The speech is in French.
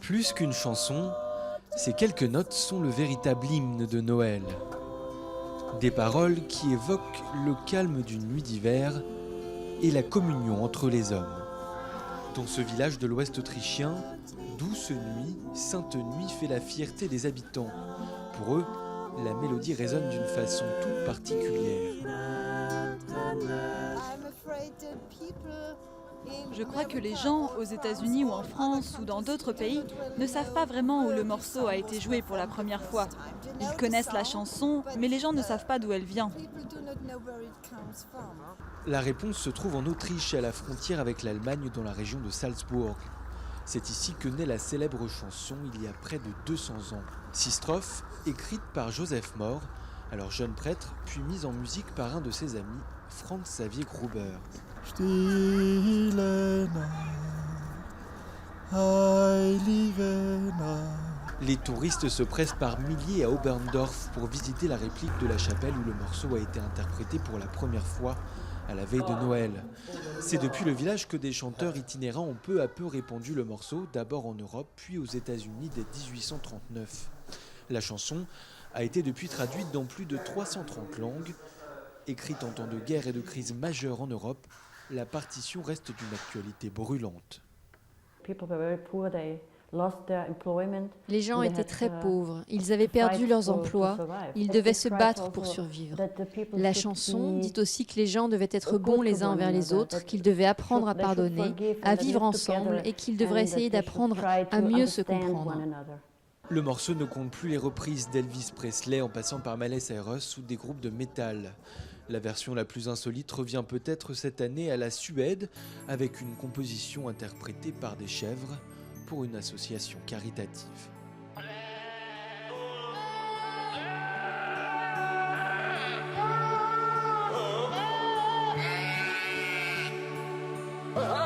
Plus qu'une chanson, ces quelques notes sont le véritable hymne de Noël. Des paroles qui évoquent le calme d'une nuit d'hiver et la communion entre les hommes. Dans ce village de l'Ouest autrichien, Douce Nuit, Sainte Nuit fait la fierté des habitants. Pour eux, la mélodie résonne d'une façon toute particulière. Je crois que les gens, aux États-Unis ou en France ou dans d'autres pays, ne savent pas vraiment où le morceau a été joué pour la première fois. Ils connaissent la chanson, mais les gens ne savent pas d'où elle vient. La réponse se trouve en Autriche, à la frontière avec l'Allemagne, dans la région de Salzbourg. C'est ici que naît la célèbre chanson il y a près de 200 ans. 6 strophes, écrites par Joseph Mohr, alors jeune prêtre, puis mise en musique par un de ses amis, Franz Xavier Gruber. Stille Nacht, heilige Nacht. Les touristes se pressent par milliers à Oberndorf pour visiter la réplique de la chapelle où le morceau a été interprété pour la première fois à la veille de Noël. C'est depuis le village que des chanteurs itinérants ont peu à peu répandu le morceau, d'abord en Europe, puis aux États-Unis dès 1839. La chanson a été depuis traduite dans plus de 330 langues. Écrite en temps de guerre et de crise majeure en Europe, la partition reste d'une actualité brûlante. Les gens étaient très pauvres, ils avaient perdu leurs emplois, ils devaient se battre pour survivre. La chanson dit aussi que les gens devaient être bons les uns envers les autres, qu'ils devaient apprendre à pardonner, à vivre ensemble et qu'ils devraient essayer d'apprendre à mieux se comprendre. Le morceau ne compte plus les reprises d'Elvis Presley en passant par Miley Cyrus ou des groupes de métal. La version la plus insolite revient peut-être cette année à la Suède avec une composition interprétée par des chèvres pour une association caritative. Ah!